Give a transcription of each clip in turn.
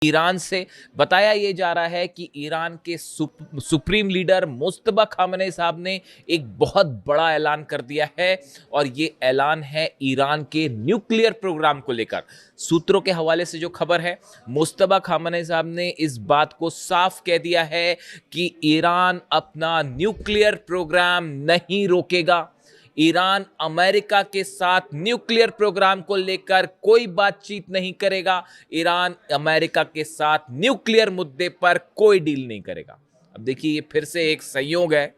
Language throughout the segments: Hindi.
ईरान से बताया ये जा रहा है कि ईरान के सुप्रीम लीडर मुस्तफा खामेनी साहब ने एक बहुत बड़ा ऐलान कर दिया है और ये ऐलान है ईरान के न्यूक्लियर प्रोग्राम को लेकर। सूत्रों के हवाले से जो खबर है, मुस्तफा खामेनी साहब ने इस बात को साफ कह दिया है कि ईरान अपना न्यूक्लियर प्रोग्राम नहीं रोकेगा। ईरान अमेरिका के साथ न्यूक्लियर प्रोग्राम को लेकर कोई बातचीत नहीं करेगा। ईरान अमेरिका के साथ न्यूक्लियर मुद्दे पर कोई डील नहीं करेगा। अब देखिए, ये फिर से एक संयोग है।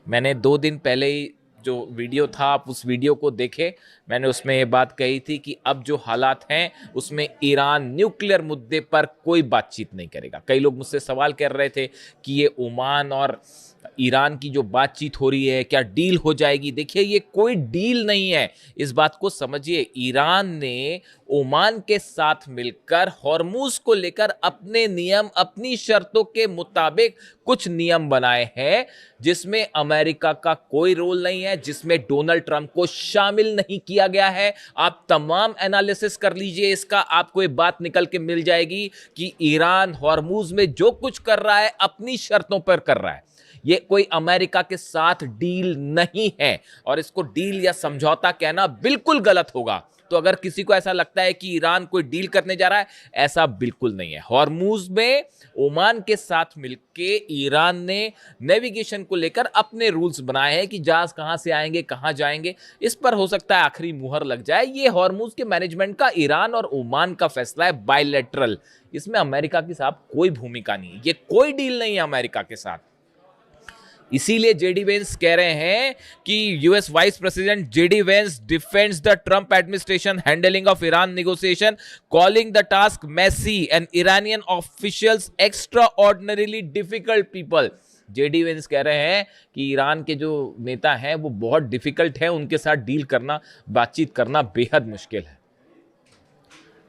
मैंने 2 दिन पहले ही जो वीडियो था, आप उस वीडियो को देखें, मैंने उसमें ये बात कही थी कि अब जो हालात हैं उसमें ईरान न्यूक्लियर मुद्दे पर कोई बातचीत नहीं करेगा। कई लोग मुझसे सवाल कर रहे थे कि ये ओमान और ईरान की जो बातचीत हो रही है, क्या डील हो जाएगी? देखिए, ये कोई डील नहीं है, इस बात को समझिए। ईरान ने ओमान के साथ मिलकर हॉर्मुज को लेकर अपने नियम, अपनी शर्तों के मुताबिक कुछ नियम बनाए हैं, जिसमें अमेरिका का कोई रोल नहीं है, जिसमें डोनाल्ड ट्रंप को शामिल नहीं किया गया है। आप तमाम एनालिसिस कर लीजिए इसका, आपको ये बात निकल के मिल जाएगी कि ईरान हॉर्मुज में जो कुछ कर रहा है अपनी शर्तों पर कर रहा है। ये कोई अमेरिका के साथ डील नहीं है और इसको डील या समझौता कहना बिल्कुल गलत होगा। तो अगर किसी को ऐसा लगता है कि ईरान कोई डील करने जा रहा है, ऐसा बिल्कुल नहीं है। हॉर्मुज में ओमान के साथ मिलके ईरान ने नेविगेशन को लेकर अपने रूल्स बनाए हैं कि जहाज कहां से आएंगे, कहां जाएंगे। इस पर हो सकता है आखिरी मुहर लग जाए। ये हॉर्मुज के मैनेजमेंट का ईरान और ओमान का फैसला है, बायलैटरल। इसमें अमेरिका की साहब कोई भूमिका नहीं है, ये कोई डील नहीं है अमेरिका के साथ। इसीलिए जेडी वेंस कह रहे हैं कि US vice president JD Vance defends the Trump administration handling of Iran negotiation, calling the task messy and Iranian officials extraordinarily difficult people. JD Vance कह रहे हैं कि ईरान के जो नेता हैं वो बहुत डिफिकल्ट है, उनके साथ डील करना, बातचीत करना बेहद मुश्किल है।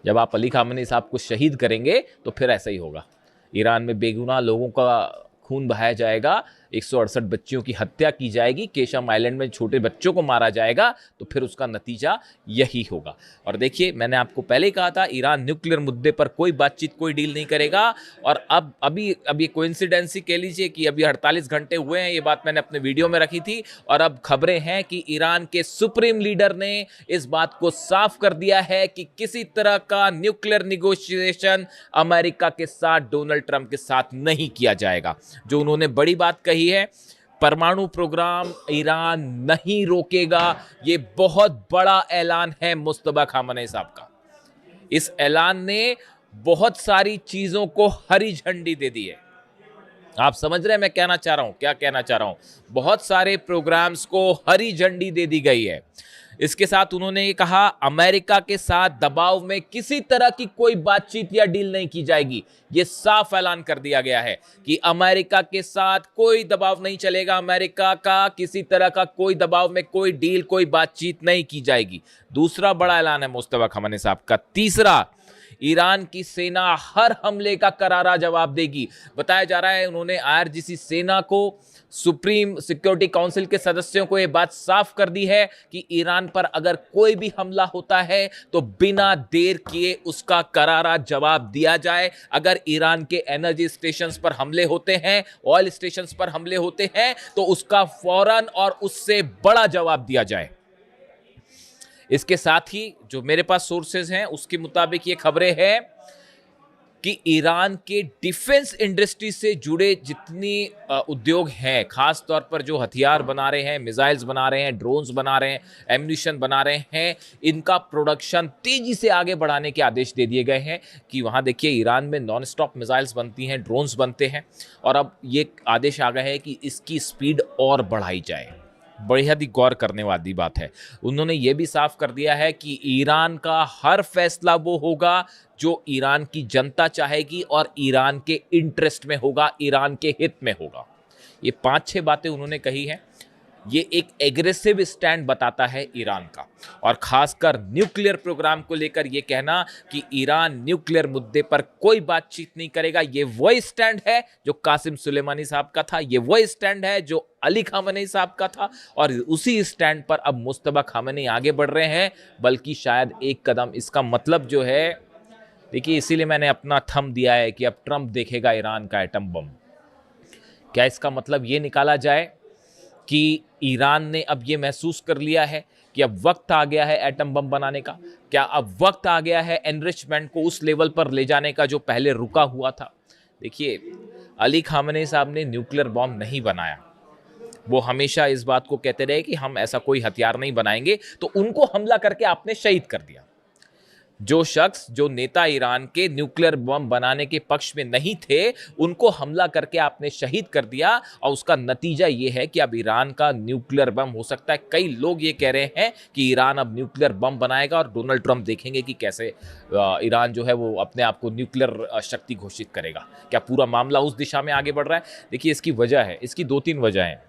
जब आप अली खामेनी साहब को शहीद करेंगे तो फिर ऐसा ही होगा। ईरान में बेगुनाह लोगों का खून बहाया जाएगा, 168 बच्चियों की हत्या की जाएगी, केशम आइलैंड में छोटे बच्चों को मारा जाएगा, तो फिर उसका नतीजा यही होगा। और देखिए, मैंने आपको पहले ही कहा था, ईरान न्यूक्लियर मुद्दे पर कोई बातचीत, कोई डील नहीं करेगा। और अब अभी कोइंसिडेंसी कह लीजिए कि अभी 48 घंटे हुए हैं, ये बात मैंने अपने वीडियो में रखी थी, और अब खबरें हैं कि ईरान के सुप्रीम लीडर ने इस बात को साफ कर दिया है कि किसी तरह का न्यूक्लियर निगोशिएशन अमेरिका के साथ, डोनाल्ड ट्रंप के साथ नहीं किया जाएगा। जो उन्होंने बड़ी बात कही है, परमाणु प्रोग्राम ईरान नहीं रोकेगा, ये बहुत बड़ा ऐलान है मुस्तफा खामेनी साहब का। इस ऐलान ने बहुत सारी चीजों को हरी झंडी दे दी है। आप समझ रहे हैं मैं कहना चाह रहा हूं, क्या कहना चाह रहा हूं? बहुत सारे प्रोग्राम्स को हरी झंडी दे दी गई है। इसके साथ उन्होंने ये कहा, अमेरिका के साथ दबाव में किसी तरह की कोई बातचीत या डील नहीं की जाएगी। ये साफ ऐलान कर दिया गया है कि अमेरिका के साथ कोई दबाव नहीं चलेगा, अमेरिका का किसी तरह का कोई दबाव में कोई डील, कोई बातचीत नहीं की जाएगी। दूसरा बड़ा ऐलान है मुस्तफा खामेनी साहब का। तीसरा, ईरान की सेना हर हमले का करारा जवाब देगी। बताया जा रहा है उन्होंने आईआरजीसी सेना को, सुप्रीम सिक्योरिटी काउंसिल के सदस्यों को यह बात साफ कर दी है कि ईरान पर अगर कोई भी हमला होता है तो बिना देर किए उसका करारा जवाब दिया जाए। अगर ईरान के एनर्जी स्टेशंस पर हमले होते हैं, ऑयल स्टेशंस पर हमले होते हैं, तो उसका फौरन और उससे बड़ा जवाब दिया जाए। इसके साथ ही जो मेरे पास सोर्सेज हैं उसके मुताबिक ये खबरें हैं कि ईरान के डिफेंस इंडस्ट्री से जुड़े जितनी उद्योग हैं, खास तौर पर जो हथियार बना रहे हैं, मिसाइल्स बना रहे हैं, ड्रोन्स बना रहे हैं, एम्यूनिशन बना रहे हैं, इनका प्रोडक्शन तेजी से आगे बढ़ाने के आदेश दे दिए गए हैं। कि वहाँ देखिए, ईरान में नॉन स्टॉप मिसाइल्स बनती हैं, ड्रोन्स बनते हैं, और अब ये आदेश आ गए हैं कि इसकी स्पीड और बढ़ाई जाए। बेहद ही गौर करने वाली बात है। उन्होंने ये भी साफ कर दिया है कि ईरान का हर फैसला वो होगा जो ईरान की जनता चाहेगी और ईरान के इंटरेस्ट में होगा, ईरान के हित में होगा। ये 5-6 बातें उन्होंने कही हैं। ये एक एग्रेसिव स्टैंड बताता है ईरान का, और खासकर न्यूक्लियर प्रोग्राम को लेकर ये कहना कि ईरान न्यूक्लियर मुद्दे पर कोई बातचीत नहीं करेगा, ये वही स्टैंड है जो कासिम सुलेमानी साहब का था, ये वही स्टैंड है जो अली खामेनी साहब का था, और उसी स्टैंड पर अब मुस्तफा खामेनी आगे बढ़ रहे हैं। बल्कि शायद एक कदम, इसका मतलब जो है देखिए, इसीलिए मैंने अपना थंब दिया है कि अब ट्रंप देखेगा ईरान का एटम बम। क्या इसका मतलब ये निकाला जाए कि ईरान ने अब ये महसूस कर लिया है कि अब वक्त आ गया है एटम बम बनाने का? क्या अब वक्त आ गया है एनरिचमेंट को उस लेवल पर ले जाने का जो पहले रुका हुआ था? देखिए, अली खामनेई साहब ने न्यूक्लियर बॉम्ब नहीं बनाया। वो हमेशा इस बात को कहते रहे कि हम ऐसा कोई हथियार नहीं बनाएंगे, तो उनको हमला करके आपने शहीद कर दिया। जो शख्स, जो नेता ईरान के न्यूक्लियर बम बनाने के पक्ष में नहीं थे, उनको हमला करके आपने शहीद कर दिया, और उसका नतीजा ये है कि अब ईरान का न्यूक्लियर बम हो सकता है। कई लोग ये कह रहे हैं कि ईरान अब न्यूक्लियर बम बनाएगा और डोनाल्ड ट्रंप देखेंगे कि कैसे ईरान जो है वो अपने आप को न्यूक्लियर शक्ति घोषित करेगा। क्या पूरा मामला उस दिशा में आगे बढ़ रहा है? देखिए, इसकी वजह है, इसकी 2-3 वजह हैं।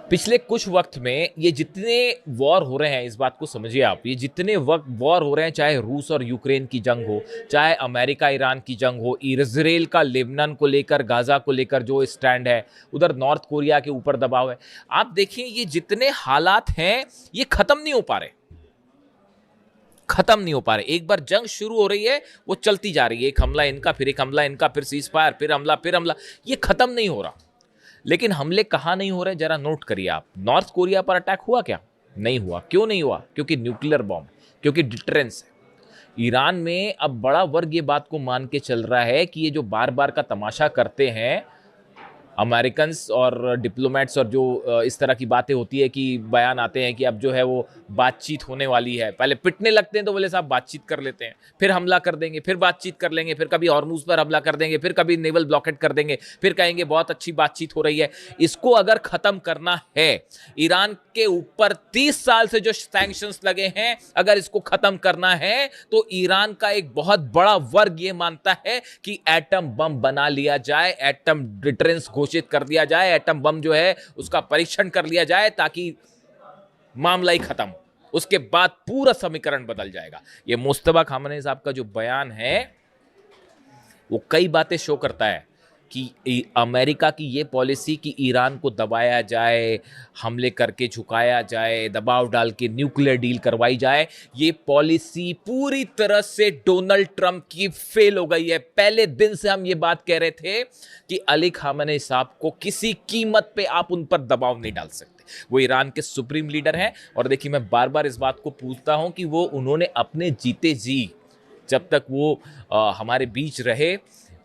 पिछले कुछ वक्त में ये जितने वॉर हो रहे हैं, इस बात को समझिए आप, ये जितने वक्त वॉर हो रहे हैं, चाहे रूस और यूक्रेन की जंग हो, चाहे अमेरिका ईरान की जंग हो, इजराइल का लेबनान को लेकर, गाजा को लेकर जो स्टैंड है, उधर नॉर्थ कोरिया के ऊपर दबाव है, आप देखिए ये जितने हालात हैं ये खत्म नहीं हो पा रहे, खत्म नहीं हो पा रहे। एक बार जंग शुरू हो रही है, वो चलती जा रही है, एक हमला इनका, फिर एक हमला इनका, फिर सीज फायर, फिर हमला, फिर हमला, ये खत्म नहीं हो रहा। लेकिन हमले कहाँ नहीं हो रहे, जरा नोट करिए आप। नॉर्थ कोरिया पर अटैक हुआ क्या? नहीं हुआ। क्यों नहीं हुआ? क्योंकि न्यूक्लियर बॉम्ब, क्योंकि डिटरेंस है। ईरान में अब बड़ा वर्ग ये बात को मान के चल रहा है कि ये जो बार बार का तमाशा करते हैं अमेरिकन्स और डिप्लोमेट्स, और जो इस तरह की बातें होती है कि बयान आते हैं कि अब जो है वो बातचीत होने वाली है, पहले पिटने लगते हैं तो बोले साहब बातचीत कर लेते हैं, फिर हमला कर देंगे, फिर बातचीत कर लेंगे, फिर कभी हॉर्मुज पर हमला कर देंगे, फिर कभी नेवल ब्लॉकेट कर देंगे, फिर कहेंगे बहुत अच्छी बातचीत हो रही है। इसको अगर खत्म करना है, ईरान के ऊपर 30 साल से जो सैंक्शंस लगे हैं, अगर इसको खत्म करना है तो ईरान का एक बहुत बड़ा वर्ग ये मानता है कि एटम बम बना लिया जाए, एटम डिटरेंस घोषित कर दिया जाए, एटम बम जो है उसका परीक्षण कर लिया जाए, ताकि मामला ही खत्म हो। उसके बाद पूरा समीकरण बदल जाएगा। ये मुस्तफा खामनेई साहब का जो बयान है वो कई बातें शो करता है कि अमेरिका की ये पॉलिसी कि ईरान को दबाया जाए, हमले करके झुकाया जाए, दबाव डाल के न्यूक्लियर डील करवाई जाए, ये पॉलिसी पूरी तरह से डोनाल्ड ट्रंप की फेल हो गई है। पहले दिन से हम ये बात कह रहे थे कि अली खामनेई साहब को किसी कीमत पे आप उन पर दबाव नहीं डाल सकते। वो ईरान के सुप्रीम लीडर हैं, और देखिए मैं बार बार इस बात को पूछता हूं कि वो उन्होंने अपने जीते जी, जब तक वो हमारे बीच रहे,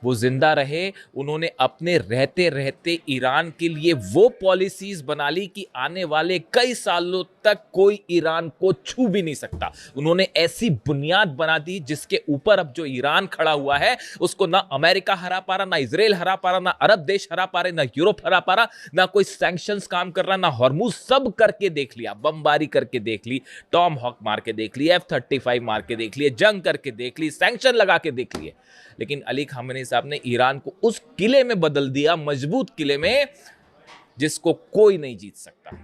वो जिंदा रहे, उन्होंने अपने रहते रहते ईरान के लिए वो पॉलिसीज बना ली कि आने वाले कई सालों तक कोई ईरान को छू भी नहीं सकता। उन्होंने ऐसी बुनियाद बना दी जिसके ऊपर अब जो ईरान खड़ा हुआ है उसको ना अमेरिका हरा पा रहा, ना इजराइल हरा पा रहा, ना अरब देश हरा पा रहे, ना यूरोप हरा पा रहा, ना कोई सैंक्शंस काम कर रहा, ना हॉर्मुज। सब करके देख लिया, बमबारी करके देख ली, टॉम हॉक मार के देख ली, F-35 मार के देख लिए, जंग करके देख ली, सैंक्शन लगा के देख लिए, लेकिन अली खामनेई साहब ने ईरान को उस किले में बदल दिया, मजबूत किले में, जिसको कोई नहीं जीत सकता।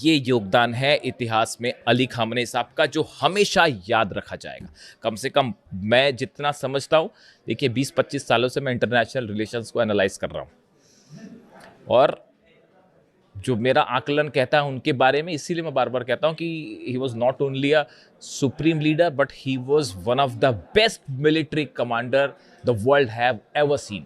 ये योगदान है इतिहास में अली खामनेई साहब का, जो हमेशा याद रखा जाएगा। कम से कम मैं जितना समझता हूं, देखिए 20-25 सालों से मैं इंटरनेशनल रिलेशंस को एनालाइज कर रहा हूं, और जो मेरा आकलन कहता है उनके बारे में, इसीलिए मैं बार बार कहता हूं कि he was not only a supreme leader, but he was one of the best military commander the world have ever seen.